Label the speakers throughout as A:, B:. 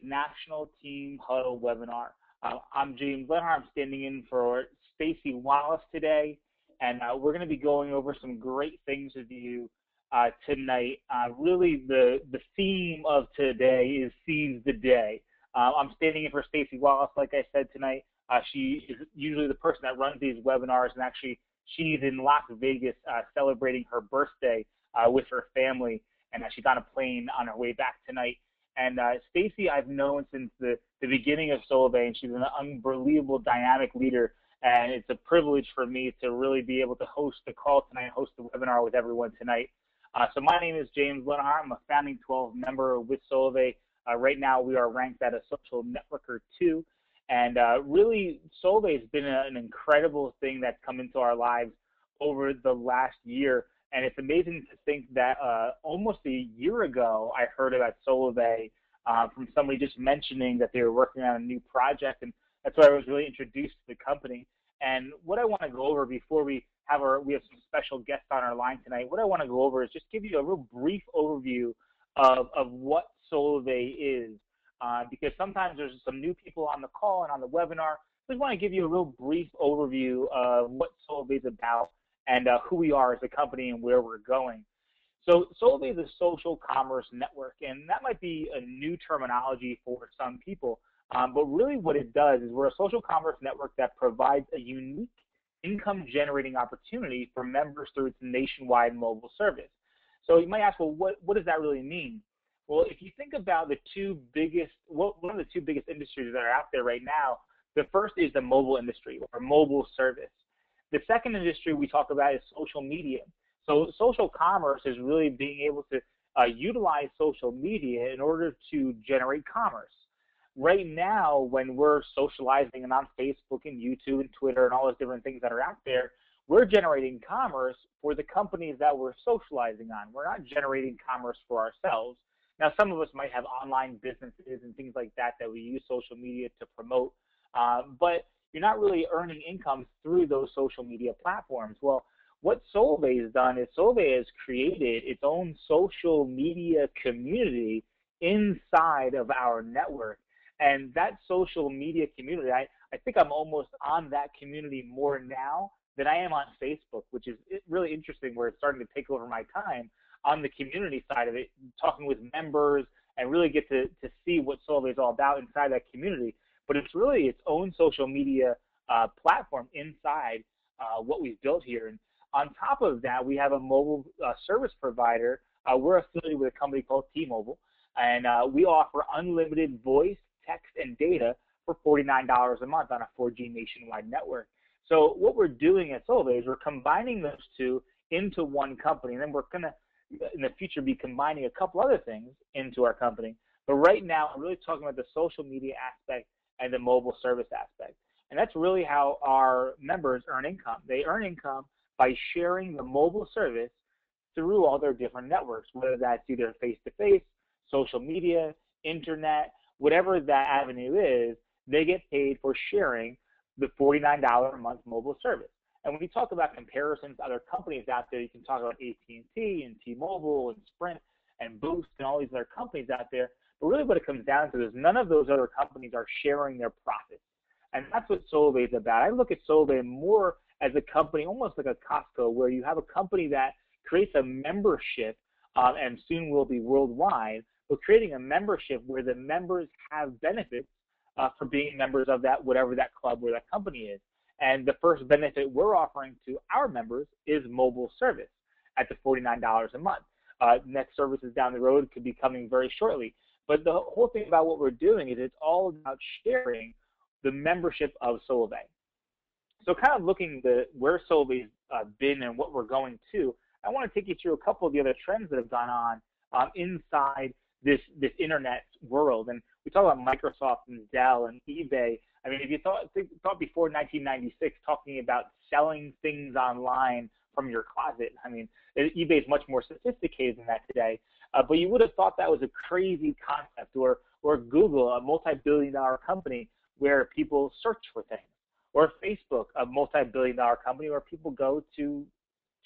A: National Team Huddle webinar. I'm James Leonhardt. I'm standing in for Staci Wallace today, and we're going to be going over some great things with you tonight. Really, the theme of today is Seize the Day. I'm standing in for Staci Wallace, like I said tonight. She is usually the person that runs these webinars, and actually she's in Las Vegas celebrating her birthday with her family, and she's on a plane on her way back tonight. And Staci I've known since the beginning of Solavei, and she's an unbelievable dynamic leader, and it's a privilege for me to really be able to host the call tonight, host the webinar with everyone tonight. So my name is James Leonhardt. I'm a founding 12 member with Solavei. Right now we are ranked at a social networker 2, and really Solavei has been an incredible thing that's come into our lives over the last year. And it's amazing to think that almost a year ago, I heard about Solavei from somebody just mentioning that they were working on a new project, and that's why I was really introduced to the company. And what I want to go over before we have some special guests on our line tonight, what I want to go over is just give you a real brief overview of what Solavei is, because sometimes there's some new people on the call and on the webinar. I just want to give you a real brief overview of what Solavei is about, and who we are as a company and where we're going. So Solavei is a social commerce network, and that might be a new terminology for some people, but really what it does is we're a social commerce network that provides a unique income-generating opportunity for members through its nationwide mobile service. So you might ask, well, what does that really mean? Well, if you think about one of the two biggest industries that are out there right now, the first is the mobile industry or mobile service. The second industry we talk about is social media. So social commerce is really being able to utilize social media in order to generate commerce. Right now, when we're socializing and on Facebook and YouTube and Twitter and all those different things that are out there, we're generating commerce for the companies that we're socializing on. We're not generating commerce for ourselves. Now, some of us might have online businesses and things like that we use social media to promote, but you're not really earning income through those social media platforms. Well, what Solavei has done is Solavei has created its own social media community inside of our network. And that social media community, I think I'm almost on that community more now than I am on Facebook, which is really interesting, where it's starting to take over my time on the community side of it, talking with members and really get to see what Solavei is all about inside that community. But it's really its own social media platform inside what we've built here. And on top of that, we have a mobile service provider. We're affiliated with a company called T-Mobile, and we offer unlimited voice, text, and data for $49 a month on a 4G nationwide network. So what we're doing at Solavei is we're combining those two into one company, and then we're going to, in the future, be combining a couple other things into our company. But right now, I'm really talking about the social media aspect and the mobile service aspect. And that's really how our members earn income. They earn income by sharing the mobile service through all their different networks, whether that's either face-to-face, social media, internet, whatever that avenue is, they get paid for sharing the $49 a month mobile service. And when we talk about comparisons to other companies out there, you can talk about AT&T and T-Mobile and Sprint and Boost and all these other companies out there. But really what it comes down to is none of those other companies are sharing their profits. And that's what Solavei is about. I look at Solavei more as a company, almost like a Costco, where you have a company that creates a membership, and soon will be worldwide, but creating a membership where the members have benefits for being members of that, whatever that club or that company is. And the first benefit we're offering to our members is mobile service at the $49 a month. Next services down the road could be coming very shortly. But the whole thing about what we're doing is it's all about sharing the membership of Solavei. So kind of looking at where Solavei's been and what we're going to, I want to take you through a couple of the other trends that have gone on inside this internet world. And we talk about Microsoft and Dell and eBay. I mean, if you thought before 1996 talking about selling things online from your closet, I mean, eBay is much more sophisticated than that today. But you would have thought that was a crazy concept, or Google, a multi-billion-dollar company where people search for things, or Facebook, a multi-billion-dollar company where people go to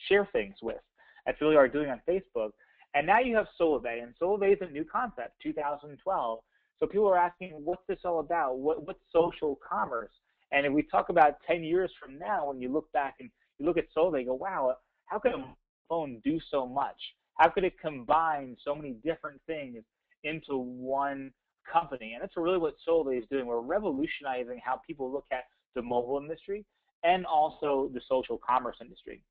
A: share things with. That's really what we're doing on Facebook. And now you have Solavei, and Solavei is a new concept, 2012. So people are asking, what's this all about? What's social commerce? And if we talk about 10 years from now, when you look back and you look at Solavei, go, wow, how could a phone do so much? How could it combine so many different things into one company? And that's really what Solavei is doing. We're revolutionizing how people look at the mobile industry and also the social commerce industry.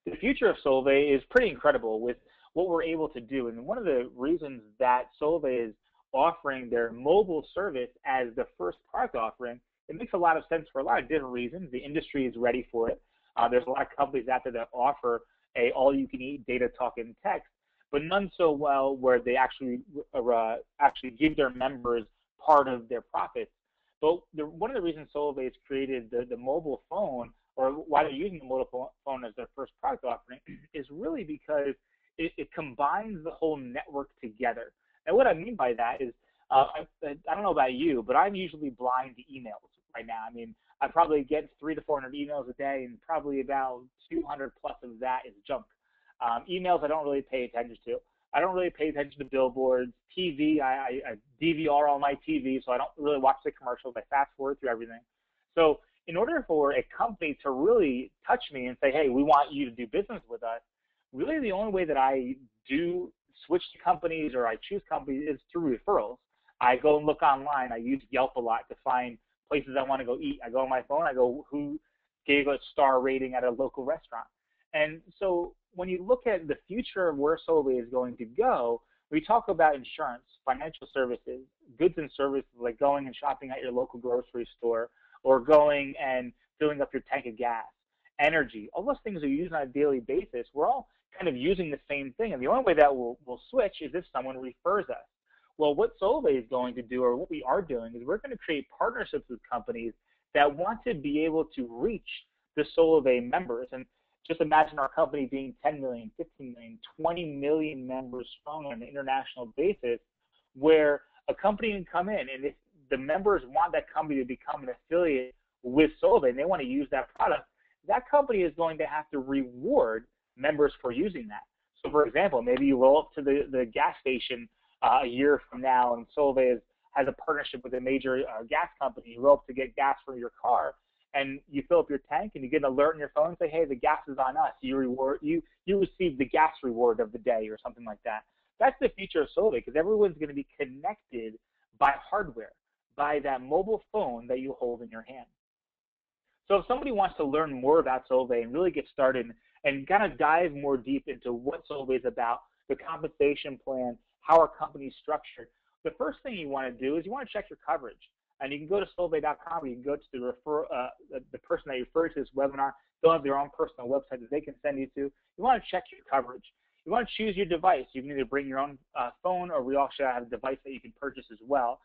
A: The future of Solavei is pretty incredible with what we're able to do. And one of the reasons that Solavei is offering their mobile service as the first product offering, it makes a lot of sense for a lot of different reasons. The industry is ready for it. There's a lot of companies out there that offer a all-you-can-eat data, talk, and text, but none so well where they actually give their members part of their profits. But one of the reasons Solavei has created the mobile phone, or why they're using the mobile phone as their first product offering, is really because it combines the whole network together. And what I mean by that is, I don't know about you, but I'm usually blind to emails right now. I mean, I probably get 300 to 400 emails a day, and probably about 200 plus of that is junk. Emails I don't really pay attention to. I don't really pay attention to billboards. TV, I DVR all my TV, so I don't really watch the commercials. I fast forward through everything. So in order for a company to really touch me and say, hey, we want you to do business with us, really the only way that I do switch to companies or I choose companies is through referrals. I go and look online. I use Yelp a lot to find places I want to go eat. I go on my phone. I go, who gave a star rating at a local restaurant? And so when you look at the future of where Solavei is going to go, we talk about insurance, financial services, goods and services like going and shopping at your local grocery store or going and filling up your tank of gas, energy, all those things we use on a daily basis. We're all kind of using the same thing. And the only way that we'll switch is if someone refers us. Well, what Solavei is going to do, or what we are doing, is we're going to create partnerships with companies that want to be able to reach the Solavei members. And just imagine our company being 10 million, 15 million, 20 million members strong on an international basis, where a company can come in, and if the members want that company to become an affiliate with Solavei and they want to use that product, that company is going to have to reward members for using that. So, for example, maybe you roll up to the gas station a year from now, and Solavei has a partnership with a major gas company. You roll up to get gas for your car, and you fill up your tank, and you get an alert on your phone and say, hey, the gas is on us. You receive the gas reward of the day or something like that. That's the future of Solavei, because everyone's going to be connected by hardware, by that mobile phone that you hold in your hand. So if somebody wants to learn more about Solavei and really get started and kind of dive more deep into what Solavei is about, the compensation plan, how our company is structured, the first thing you want to do is you want to check your coverage. And you can go to solavei.com, you can go to the person that you referred to this webinar. They'll have their own personal website that they can send you to. You want to check your coverage. You want to choose your device. You can either bring your own phone, or we also have a device that you can purchase as well.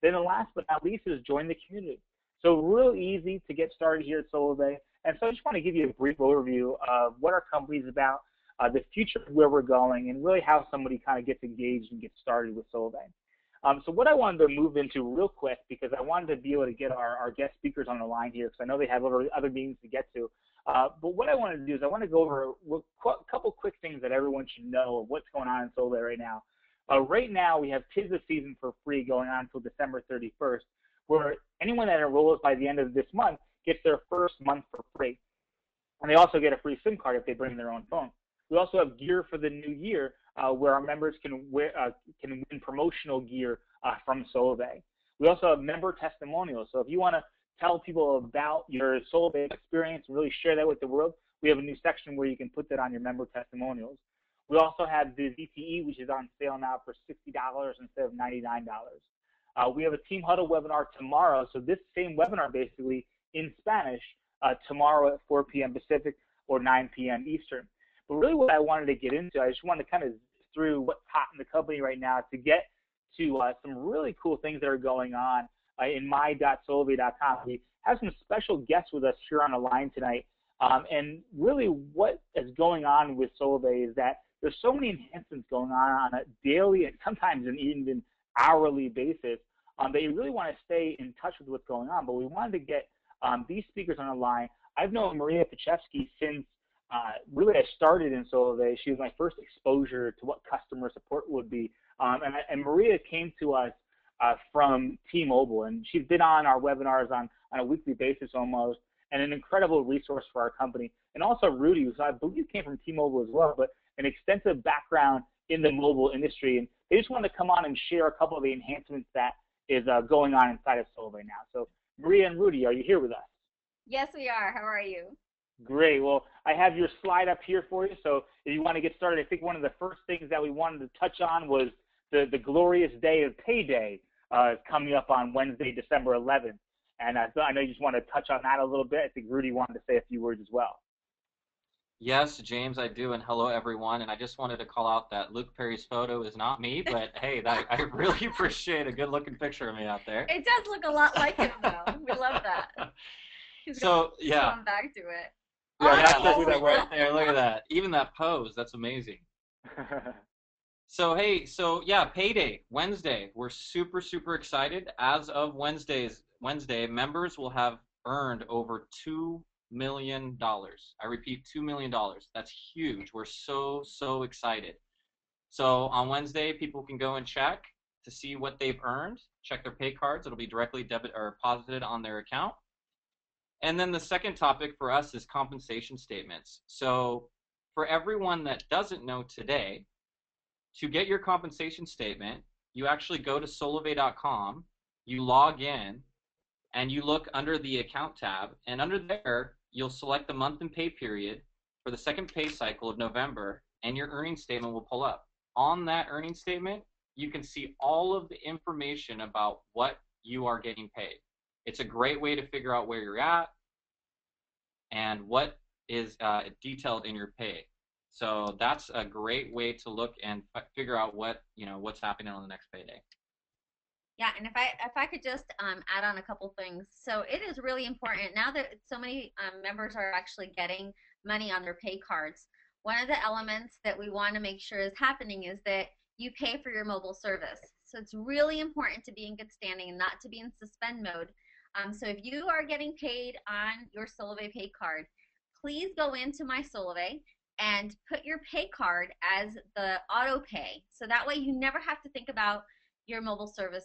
A: Then the last but not least is join the community. So real easy to get started here at Solavei. And so I just want to give you a brief overview of what our company is about, the future of where we're going, and really how somebody kind of gets engaged and gets started with Solavei. So what I wanted to move into real quick, because I wanted to be able to get our guest speakers on the line here, because I know they have other meetings to get to. But what I wanted to do is I want to go over a couple quick things that everyone should know of what's going on in Solavei right now. Right now, we have Tis the Season for free going on until December 31st, where anyone that enrolls by the end of this month gets their first month for free. And they also get a free SIM card if they bring their own phone. We also have gear for the new year, where our members can win promotional gear from Solavei. We also have member testimonials. So if you want to tell people about your Solavei experience and really share that with the world, we have a new section where you can put that on your member testimonials. We also have the ZTE, which is on sale now for $60 instead of $99. We have a Team Huddle webinar tomorrow. So this same webinar basically in Spanish tomorrow at 4 p.m. Pacific or 9 p.m. Eastern. But really what I wanted to get into, I just wanted to kind of zip through what's hot in the company right now to get to some really cool things that are going on in my.solavei.com. We have some special guests with us here on the line tonight. And really what is going on with Solavei is that there's so many enhancements going on a daily and sometimes an even hourly basis that you really want to stay in touch with what's going on. But we wanted to get these speakers on the line. I've known Maria Pachevsky since really I started in Solavei. She was my first exposure to what customer support would be. And Maria came to us from T-Mobile, and she's been on our webinars on a weekly basis almost, and an incredible resource for our company. And also Rudy, who I believe came from T-Mobile as well, but an extensive background in the mobile industry. And they just wanted to come on and share a couple of the enhancements that is going on inside of Solavei now. So Maria and Rudy, are you here with us?
B: Yes, we are. How are you?
A: Great. Well, I have your slide up here for you. So if you want to get started, I think one of the first things that we wanted to touch on was the glorious day of payday coming up on Wednesday, December 11th. And I know you just want to touch on that a little bit. I think Rudy wanted to say a few words as well.
C: Yes, James, I do, and hello everyone. And I just wanted to call out that Luke Perry's photo is not me, but hey, I really appreciate a good-looking picture of me out there.
B: It does look a lot like him, though. We love that.
C: So yeah,
B: going back to it.
A: Yeah,
C: that's right there. Look at that. Even that pose, that's amazing. So hey, so yeah, payday Wednesday. We're super excited. As of Wednesday, members will have earned over $2 million. I repeat, $2 million. That's huge. We're so excited. So on Wednesday, people can go and check to see what they've earned. Check their pay cards. It'll be directly debit or posited on their account. And then the second topic for us is compensation statements. So for everyone that doesn't know today, to get your compensation statement, you actually go to solavei.com, you log in, and you look under the account tab, and under there, you'll select the month and pay period for the second pay cycle of November, and your earnings statement will pull up. On that earnings statement, you can see all of the information about what you are getting paid. It's a great way to figure out where you're at and what is detailed in your pay. So that's a great way to look and figure out what's happening on the next payday.
B: Yeah, and if I could just add on a couple things. So it is really important now that so many members are actually getting money on their pay cards. One of the elements that we want to make sure is happening is that you pay for your mobile service. So it's really important to be in good standing and not to be in suspend mode. So if you are getting paid on your Solavei pay card, please go into My Solavei and put your pay card as the auto pay. So that way you never have to think about your mobile service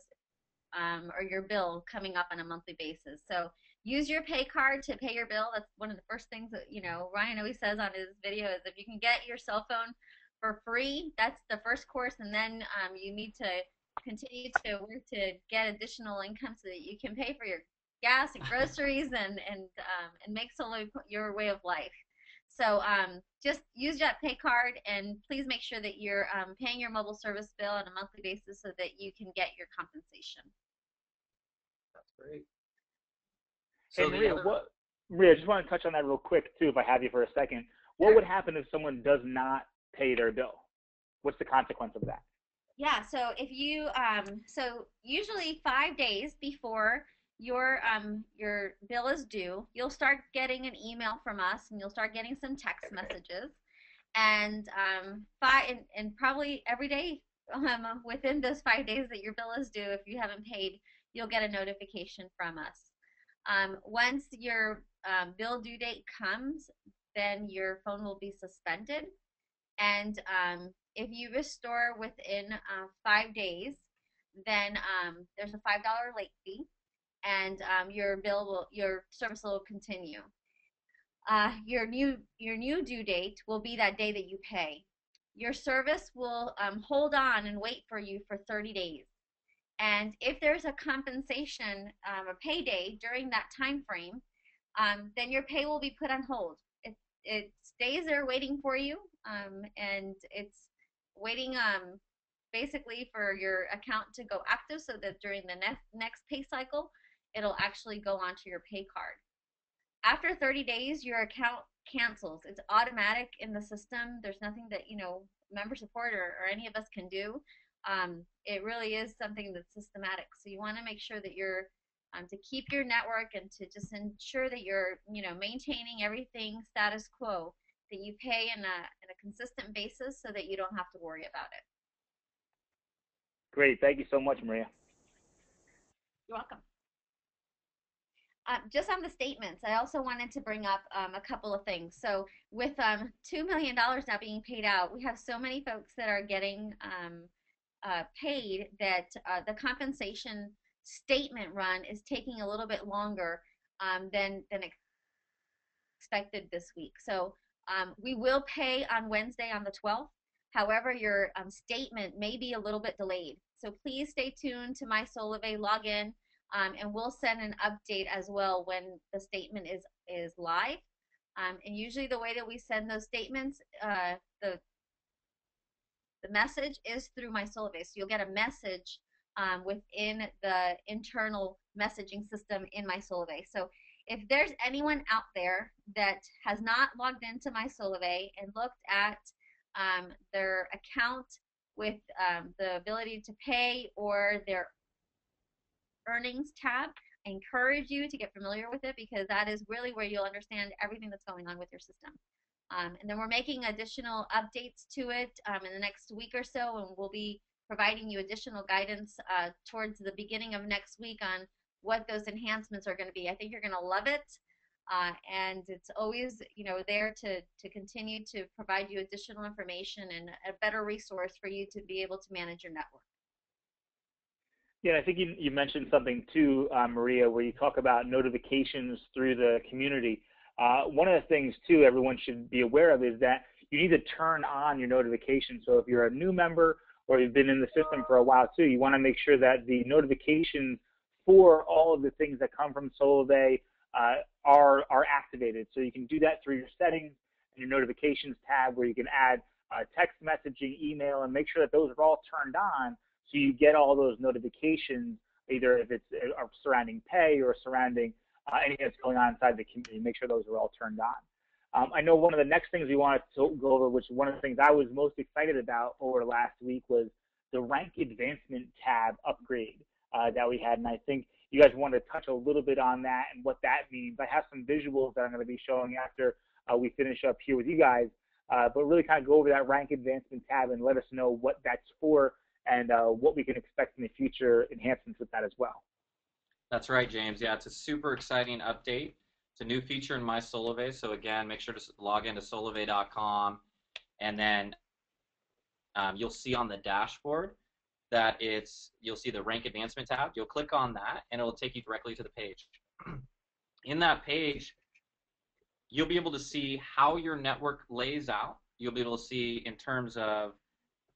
B: or your bill coming up on a monthly basis. So use your pay card to pay your bill. That's one of the first things that, Ryan always says on his video is if you can get your cell phone for free, that's the first course, and then you need to continue to work to get additional income so that you can pay for your gas and groceries and make Solavei your way of life. So just use that pay card, and please make sure that you're paying your mobile service bill on a monthly basis so that you can get your compensation.
C: That's great.
A: So Maria, I just want to touch on that real quick too, if I have you for a second. What would happen if someone does not pay their bill? What's the consequence of that?
B: Yeah, so if you so usually 5 days before your bill is due, you'll start getting an email from us, and you'll start getting some text messages, and probably every day within those 5 days that your bill is due, if you haven't paid, you'll get a notification from us. Once your bill due date comes, then your phone will be suspended, and if you restore within 5 days, then there's a $5 late fee, and your service will continue. Your new due date will be that day that you pay. Your service will hold on and wait for you for 30 days. And if there's a compensation, a payday during that time frame, then your pay will be put on hold. It stays there waiting for you, and it's waiting basically for your account to go active so that during the next pay cycle, it'll actually go onto your pay card. After 30 days, your account cancels. It's automatic in the system. There's nothing that member support or any of us can do. It really is something that's systematic. So you want to make sure that you're to keep your network and to just ensure that you're maintaining everything status quo, that you pay in a consistent basis so that you don't have to worry about it.
A: Great. Thank you so much, Maria.
B: You're welcome. Just on the statements, I also wanted to bring up a couple of things. So with $2 million now being paid out, we have so many folks that are getting paid that the compensation statement run is taking a little bit longer than expected this week. So we will pay on Wednesday on the 12th. However, your statement may be a little bit delayed. So please stay tuned to my Solavei login, and we'll send an update as well when the statement is live. And usually the way that we send those statements, the message is through my Solavei. So you'll get a message within the internal messaging system in my Solavei. So if there's anyone out there that has not logged into my Solavei and looked at their account with the ability to pay or their earnings tab, I encourage you to get familiar with it, because that is really where you'll understand everything that's going on with your system. And then we're making additional updates to it in the next week or so, and we'll be providing you additional guidance towards the beginning of next week on what those enhancements are going to be. I think you're going to love it, and it's always, you know, there to continue to provide you additional information and a better resource for you to be able to manage your network.
A: Yeah, I think you mentioned something too, Maria, where you talk about notifications through the community. One of the things too everyone should be aware of is that you need to turn on your notifications. So if you're a new member or you've been in the system for a while too, you want to make sure that the notifications for all of the things that come from Solavei are activated. So you can do that through your settings and your notifications tab, where you can add text messaging, email, and make sure that those are all turned on, so you get all those notifications, either if it's surrounding pay or surrounding anything that's going on inside the community. Make sure those are all turned on. I know one of the next things we wanted to go over, which one of the things I was most excited about over last week, was the rank advancement tab upgrade that we had. And I think you guys wanted to touch a little bit on that and what that means. I have some visuals that I'm going to be showing after we finish up here with you guys, but really kind of go over that rank advancement tab and let us know what that's for and what we can expect in the future enhancements with that as well.
C: That's right, James. Yeah, it's a super exciting update. It's a new feature in my Solavei. So again, make sure to log into solavei.com, and then you'll see on the dashboard that you'll see the rank advancement tab. You'll click on that, and it will take you directly to the page. In that page, you'll be able to see how your network lays out. You'll be able to see in terms of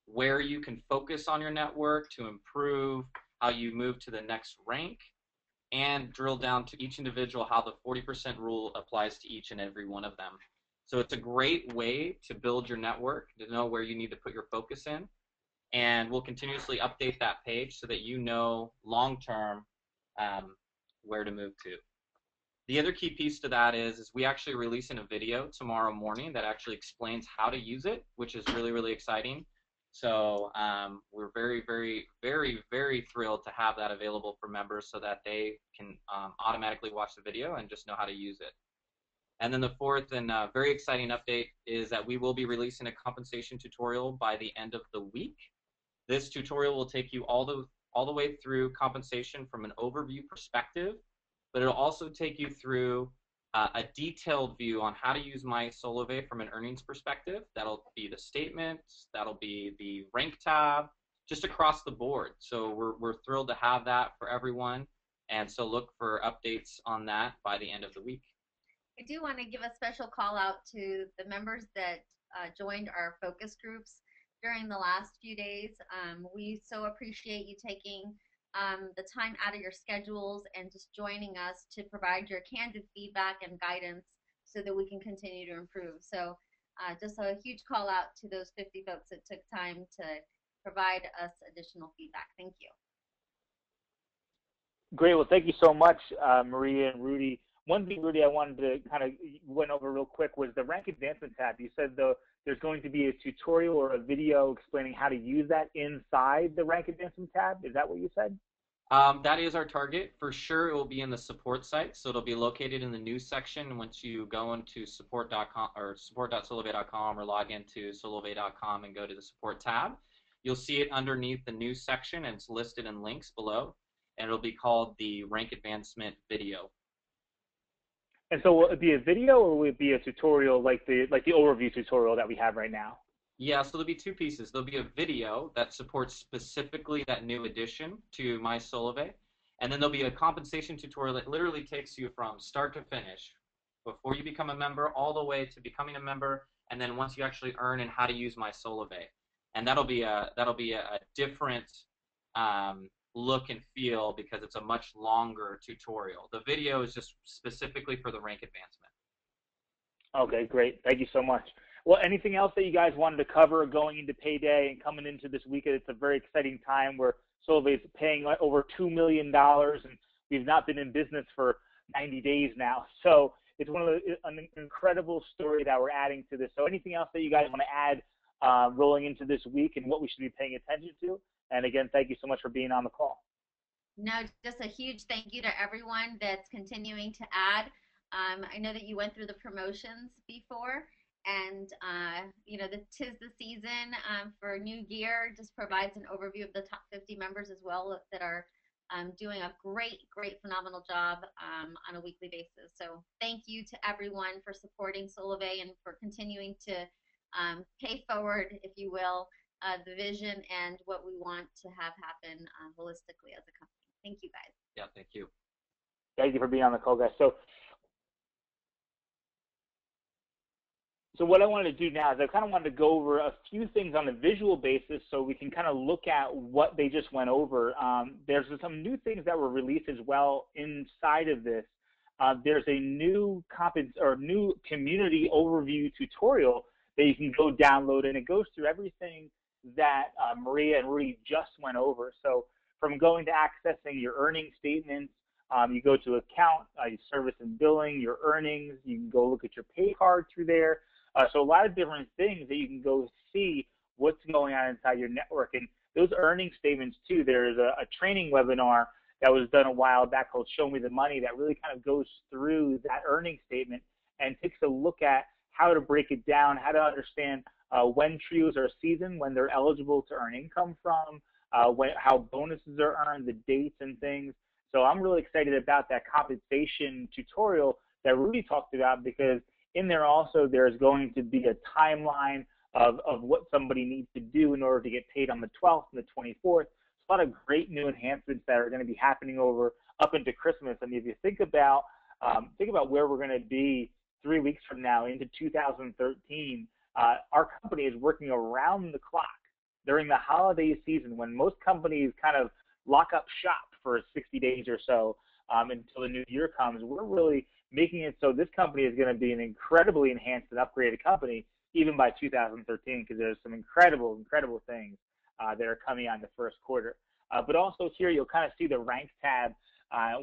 C: where you can focus on your network to improve, how you move to the next rank, and drill down to each individual how the 40% rule applies to each and every one of them. So it's a great way to build your network, to know where you need to put your focus in, and we'll continuously update that page so that you know long-term where to move to. The other key piece to that is we actually releasing a video tomorrow morning that actually explains how to use it, which is really, really exciting. So we're very, very, very, very thrilled to have that available for members so that they can automatically watch the video and just know how to use it. And then the fourth and very exciting update is that we will be releasing a compensation tutorial by the end of the week. This tutorial will take you all the way through compensation from an overview perspective, but it'll also take you through a detailed view on how to use my Solavei from an earnings perspective. That'll be the statements, that'll be the rank tab, just across the board. So we're thrilled to have that for everyone, and so look for updates on that by the end of the week.
B: I do want to give a special call out to the members that joined our focus groups during the last few days. We so appreciate you taking the time out of your schedules and just joining us to provide your candid feedback and guidance so that we can continue to improve. So just a huge call out to those 50 folks that took time to provide us additional feedback. Thank you.
A: Great. Well, thank you so much, Maria and Rudy. One thing, Rudy, I wanted to kind of went over real quick was the rank advancement tab. You said there's going to be a tutorial or a video explaining how to use that inside the rank advancement tab. Is that what you said?
C: That is our target. For sure, it will be in the support site, so it'll be located in the news section. Once you go into support.com or support.solavei.com or log into solavei.com and go to the support tab, you'll see it underneath the news section, and it's listed in links below, and it'll be called the rank advancement video.
A: And so will it be a video, or will it be a tutorial like the overview tutorial that we have right now?
C: Yeah, so there'll be two pieces. There'll be a video that supports specifically that new addition to my Solavei, and then there'll be a compensation tutorial that literally takes you from start to finish, before you become a member, all the way to becoming a member, and then once you actually earn and how to use my Solavei. And that'll be a different look and feel because it's a much longer tutorial. The video is just specifically for the rank advancement.
A: Okay, great. Thank you so much. Well, anything else that you guys wanted to cover going into payday and coming into this weekend? It's a very exciting time where Solavei is paying over $2 million, and we've not been in business for 90 days now. So it's an incredible story that we're adding to this. So anything else that you guys want to add rolling into this week and what we should be paying attention to? And again, thank you so much for being on the call.
B: No, just a huge thank you to everyone that's continuing to add. I know that you went through the promotions before, and you know, tis the season for new gear. Just provides an overview of the top 50 members as well that are doing a great, phenomenal job on a weekly basis. So thank you to everyone for supporting Solavei and for continuing to pay forward, if you will, the vision and what we want to have happen holistically as a company. Thank you, guys.
C: Yeah, thank you.
A: Thank you for being on the call, guys. So what I wanted to do now is I kind of wanted to go over a few things on a visual basis so we can kind of look at what they just went over. There's some new things that were released as well inside of this. There's a new community overview tutorial that you can go download, and it goes through everything that Maria and Rudy just went over. So from going to accessing your earning statements, you go to account, your service and billing, your earnings, you can go look at your pay card through there. So a lot of different things that you can go see what's going on inside your network. And those earning statements too, there's a training webinar that was done a while back called Show Me the Money that really kind of goes through that earning statement and takes a look at how to break it down, how to understand when trios are seasoned, when they're eligible to earn income from, how bonuses are earned, the dates and things. So I'm really excited about that compensation tutorial that Rudy talked about, because in there also there's going to be a timeline of what somebody needs to do in order to get paid on the 12th and the 24th. It's a lot of great new enhancements that are going to be happening up into Christmas. I mean, if you think about where we're going to be 3 weeks from now into 2013, our company is working around the clock during the holiday season when most companies kind of lock up shop for 60 days or so until the new year comes. We're really making it so this company is going to be an incredibly enhanced and upgraded company even by 2013, because there's some incredible things that are coming on the first quarter. But also here you'll kind of see the rank tab.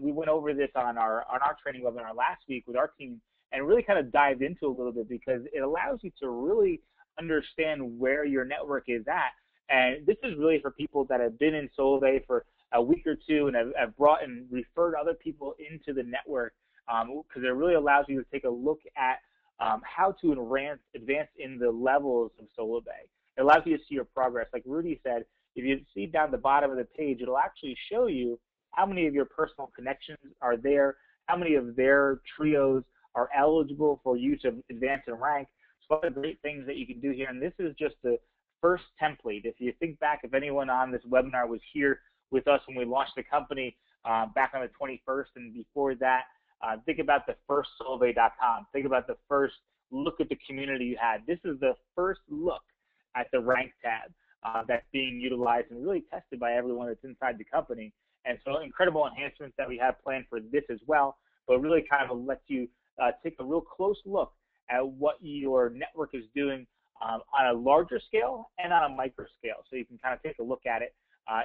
A: We went over this on our training webinar last week with our team and really kind of dived into a little bit, because it allows you to really understand where your network is at. And this is really for people that have been in Solavei for a week or two and have brought and referred other people into the network, because it really allows you to take a look at how to advance in the levels of Solavei. It allows you to see your progress. Like Rudy said, if you see down the bottom of the page, it'll actually show you how many of your personal connections are there, how many of their trios are eligible for you to advance in rank. So a lot of great things that you can do here. And this is just the first template. If you think back, if anyone on this webinar was here with us when we launched the company back on the 21st and before that, think about the first Solavei.com. Think about the first look at the community you had. This is the first look at the rank tab that's being utilized and really tested by everyone that's inside the company. And so incredible enhancements that we have planned for this as well, but really kind of lets you take a real close look at what your network is doing on a larger scale and on a micro scale. So you can kind of take a look at it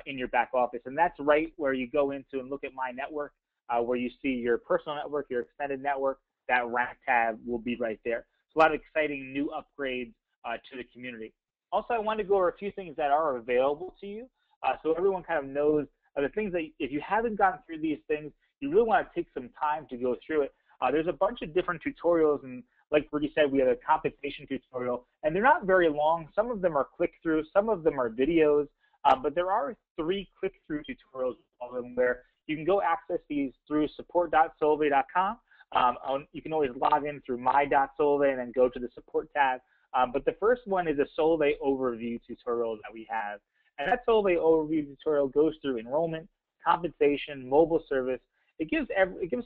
A: in your back office. And that's right where you go into and look at My Network, where you see your personal network, your extended network. That rank tab will be right there. So a lot of exciting new upgrades to the community. Also, I wanted to go over a few things that are available to you, so everyone kind of knows the things that if you haven't gone through these things, you really want to take some time to go through it. There's a bunch of different tutorials, and like Rudy said, we have a compensation tutorial, and they're not very long. Some of them are click-through, some of them are videos, but there are 3 click-through tutorials where you can go access these through support.solavei.com. You can always log in through my.solavei and then go to the support tab. But the first one is a Solavei overview tutorial that we have. And that Solavei overview tutorial goes through enrollment, compensation, mobile service. It gives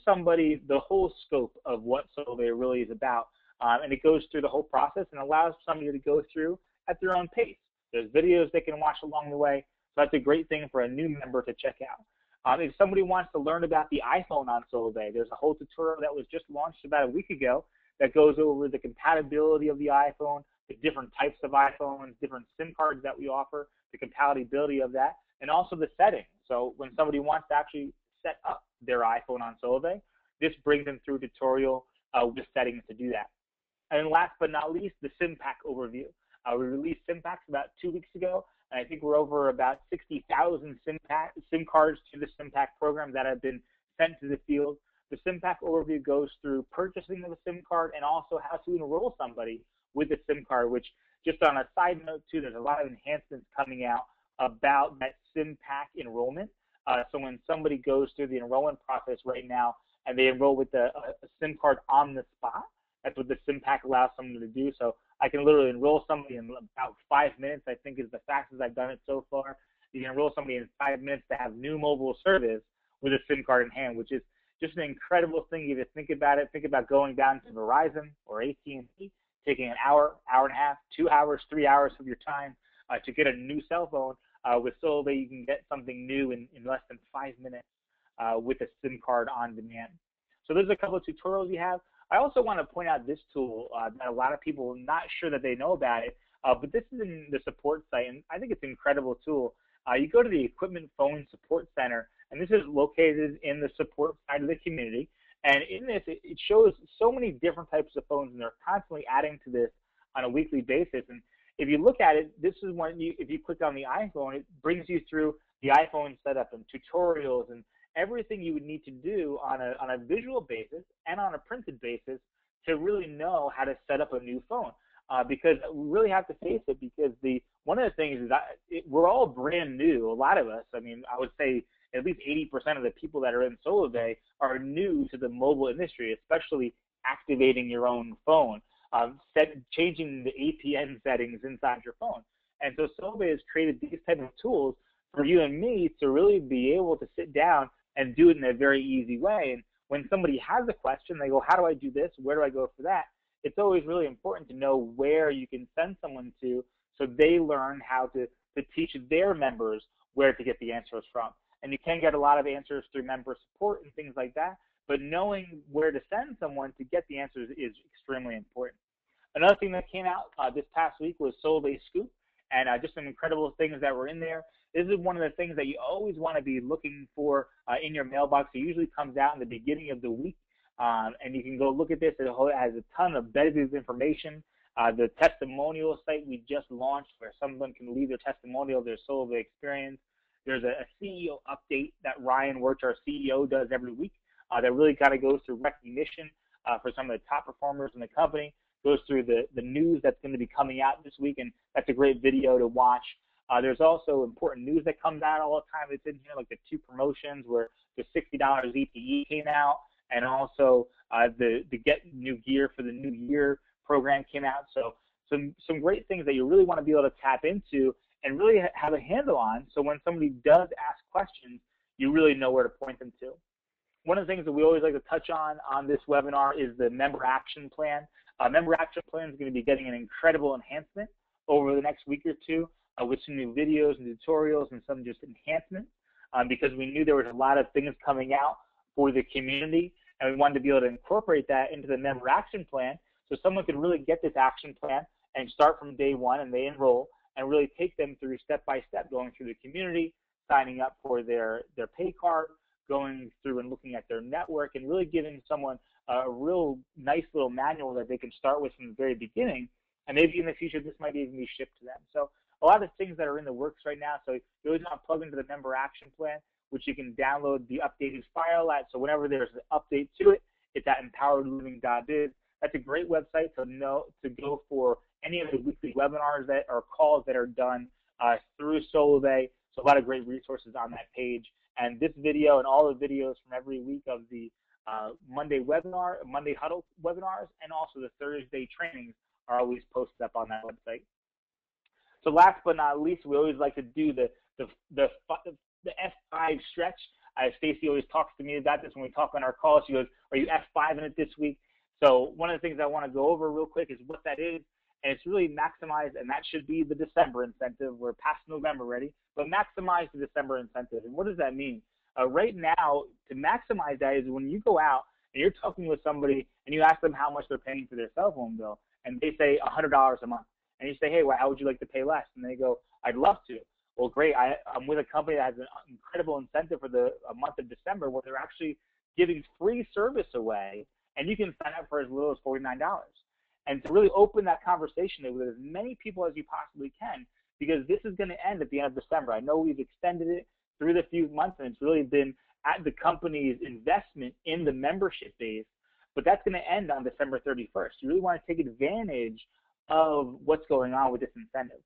A: somebody the whole scope of what Solavei really is about. And it goes through the whole process and allows somebody to go through at their own pace. There's videos they can watch along the way. So that's a great thing for a new member to check out. If somebody wants to learn about the iPhone on Solavei, there's a whole tutorial that was just launched about a week ago that goes over the compatibility of the iPhone, the different types of iPhones, different SIM cards that we offer, the compatibility of that, and also the settings. So when somebody wants to actually set up their iPhone on Solavei, this brings them through a tutorial with settings to do that. And last but not least, the SIM pack overview. We released SIM packs about 2 weeks ago, and I think we're over about 60,000 SIM cards to the SIM pack program that have been sent to the field. The SIM pack overview goes through purchasing of a SIM card and also how to enroll somebody with a SIM card, which just on a side note too, there's a lot of enhancements coming out about that SIM pack enrollment. So when somebody goes through the enrollment process right now and they enroll with a SIM card on the spot, that's what the SIM pack allows someone to do. So I can literally enroll somebody in about 5 minutes, I think is the fastest I've done it so far. You can enroll somebody in 5 minutes to have new mobile service with a SIM card in hand, which is just an incredible thing. If you think about it, think about going down to Verizon or AT&T, taking an hour, hour and a half, 2 hours, 3 hours of your time to get a new cell phone. With Solavei, you can get something new in less than 5 minutes with a SIM card on demand. So there's a couple of tutorials you have. I also want to point out this tool that a lot of people are not sure that they know about it, but this is in the support site, and I think it's an incredible tool. You go to the Equipment Phone Support Center, and this is located in the support side of the community. And in this, it shows so many different types of phones, and they're constantly adding to this on a weekly basis. And if you look at it, this is when if you click on the iPhone, it brings you through the iPhone setup and tutorials and everything you would need to do on a visual basis and on a printed basis to really know how to set up a new phone. Because we really have to face it, because one of the things is that we're all brand new, a lot of us. I mean, I would say at least 80% of the people that are in Solavei are new to the mobile industry, especially activating your own phone, changing the APN settings inside your phone. And so Solavei has created these type of tools for you and me to really be able to sit down and do it in a very easy way. And when somebody has a question, they go, how do I do this? Where do I go for that? It's always really important to know where you can send someone to so they learn how to teach their members where to get the answers from. And you can get a lot of answers through member support and things like that, but knowing where to send someone to get the answers is extremely important. Another thing that came out this past week was Solavei Scoop, and just some incredible things that were in there. This is one of the things that you always want to be looking for in your mailbox. It usually comes out in the beginning of the week, and you can go look at this. It has a ton of benefits information. The testimonial site we just launched where someone can leave their testimonial of their Solavei experience. There's a CEO update that Ryan Wirtz, our CEO, does every week that really kind of goes through recognition for some of the top performers in the company, goes through the news that's going to be coming out this week, and that's a great video to watch. There's also important news that comes out all the time. It's in here, like the 2 promotions where the $60 EPE came out, and also the Get New Gear for the New Year program came out. So some great things that you really want to be able to tap into and really have a handle on, so when somebody does ask questions, you really know where to point them to. One of the things that we always like to touch on this webinar is the Member Action Plan. Member Action Plan is going to be getting an incredible enhancement over the next week or two with some new videos and tutorials and some just enhancements because we knew there was a lot of things coming out for the community, and we wanted to be able to incorporate that into the Member Action Plan so someone could really get this action plan and start from day one, and they enroll and really take them through step-by-step, going through the community, signing up for their pay card, going through and looking at their network, and really giving someone a real nice little manual that they can start with from the very beginning. And maybe in the future, this might even be shipped to them. So a lot of things that are in the works right now. So you always want to plug into the Member Action Plan, which you can download the updated file at. So whenever there's an update to it, it's at empoweredliving.biz. That's a great website to go for any of the weekly webinars that or calls that are done through Solavei. So a lot of great resources on that page. And this video and all the videos from every week of the Monday Huddle webinars, and also the Thursday trainings are always posted up on that website. So last but not least, we always like to do the F5 stretch. Staci always talks to me about this when we talk on our calls. She goes, "Are you F5 in it this week?" So one of the things I want to go over real quick is what that is, and it's really maximize, and that should be the December incentive. We're past November already, but maximize the December incentive. And what does that mean? Right now, to maximize that is when you go out and you're talking with somebody and you ask them how much they're paying for their cell phone bill, and they say $100 a month. And you say, "Hey, well, how would you like to pay less?" And they go, "I'd love to." Well, great. I'm with a company that has an incredible incentive for the month of December where they're actually giving free service away, and you can sign up for as little as $49. And to really open that conversation with as many people as you possibly can, because this is going to end at the end of December. I know we've extended it through the few months, and it's really been at the company's investment in the membership base, but that's going to end on December 31st. You really want to take advantage of what's going on with this incentive.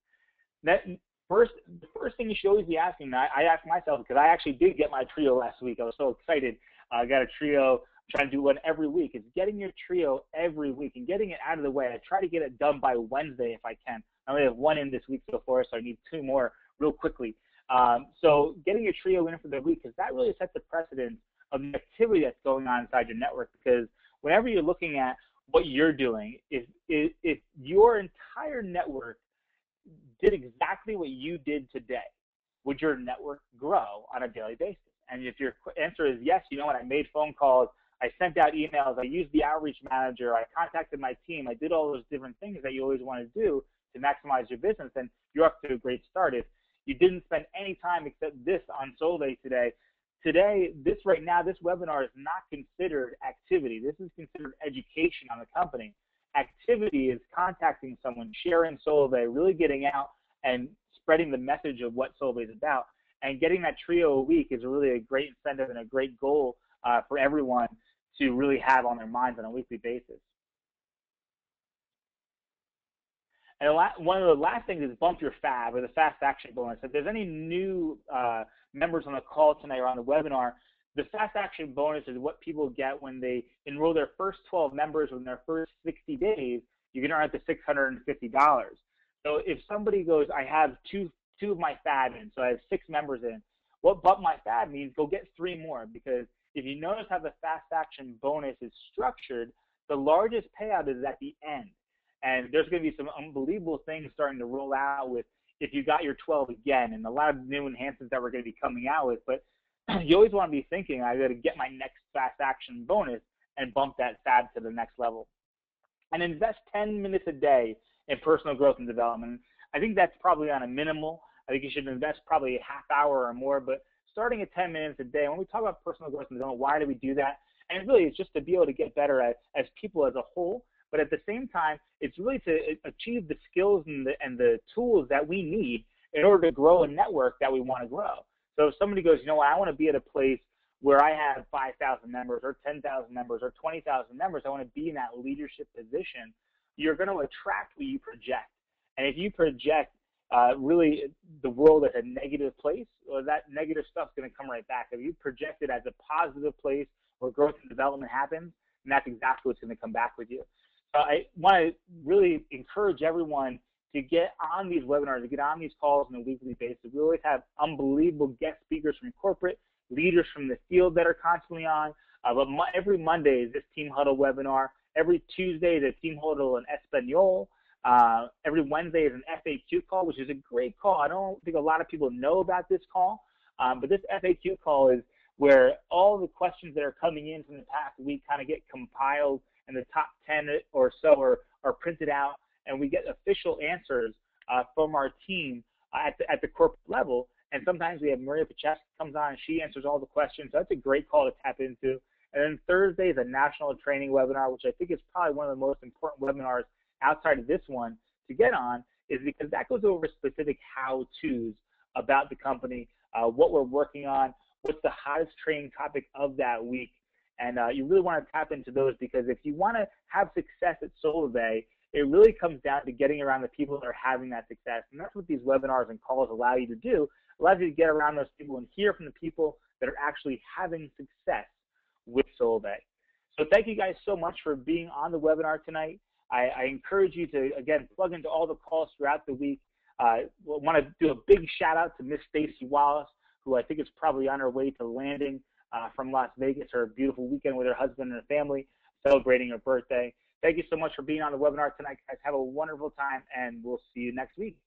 A: The first thing you should always be asking, I ask myself, because I actually did get my trio last week. I was so excited. I got a trio. I'm trying to do one every week. It's getting your trio every week and getting it out of the way. I try to get it done by Wednesday if I can. I only have one in this week so far, so I need 2 more real quickly. So getting your trio in for the week, because that really sets the precedent of the activity that's going on inside your network. Because whenever you're looking at what you're doing, if your entire network did exactly what you did today, would your network grow on a daily basis? And if your answer is yes, you know what, I made phone calls, I sent out emails, I used the outreach manager, I contacted my team, I did all those different things that you always want to do to maximize your business, and you're off to a great start. If you didn't spend any time except this on Solavei today, this webinar is not considered activity. This is considered education on the company. Activity is contacting someone, sharing Solavei, really getting out and spreading the message of what Solavei is about. And getting that trio a week is really a great incentive and a great goal for everyone to really have on their minds on a weekly basis. And one of the last things is bump your FAB, or the fast action bonus. If there's any new members on the call tonight or on the webinar, the fast action bonus is what people get when they enroll their first 12 members within their first 60 days. You can earn up to $650. So if somebody goes, I have two of my FAB in, so I have 6 members in. What bump my FAB means, go get 3 more, because if you notice how the fast action bonus is structured, the largest payout is at the end. And there's going to be some unbelievable things starting to roll out with if you got your 12 again, and a lot of new enhancements that we're going to be coming out with. But you always want to be thinking, I got to get my next fast action bonus and bump that FAB to the next level. And invest 10 minutes a day in personal growth and development. I think that's probably on a minimal. I think you should invest probably a half hour or more, but starting at 10 minutes a day. When we talk about personal growth and development, why do we do that? And it really is just to be able to get better as people as a whole. But at the same time, it's really to achieve the skills and the tools that we need in order to grow a network that we want to grow. So if somebody goes, you know what, I want to be at a place where I have 5,000 members or 10,000 members or 20,000 members, I want to be in that leadership position, you're going to attract what you project. And if you project really the world as a negative place, well, that negative stuff's going to come right back. If you project it as a positive place where growth and development happens, and that's exactly what's going to come back with you. So I want to really encourage everyone to get on these webinars, to get on these calls on a weekly basis. We always have unbelievable guest speakers from corporate, leaders from the field that are constantly on. But every Monday is this Team Huddle webinar. Every Tuesday is a Team Huddle in Espanol. Every Wednesday is an FAQ call, which is a great call. I don't think a lot of people know about this call, but this FAQ call is where all the questions that are coming in from the past week kind of get compiled, and the top 10 or so are printed out, and we get official answers from our team at the corporate level. And sometimes we have Maria Pacheska comes on, and she answers all the questions. So that's a great call to tap into. And then Thursday is a national training webinar, which I think is probably one of the most important webinars outside of this one to get on, is because that goes over specific how-tos about the company, what we're working on, what's the hottest training topic of that week. And you really want to tap into those, because if you want to have success at Solavei, it really comes down to getting around the people that are having that success. And that's what these webinars and calls allow you to do. It allows you to get around those people and hear from the people that are actually having success with Solavei. So thank you guys so much for being on the webinar tonight. I encourage you to, again, plug into all the calls throughout the week. Want to do a big shout out to Miss Staci Wallace, who I think is probably on her way to landing from Las Vegas, her beautiful weekend with her husband and her family, celebrating her birthday. Thank you so much for being on the webinar tonight, guys. Have a wonderful time, and we'll see you next week.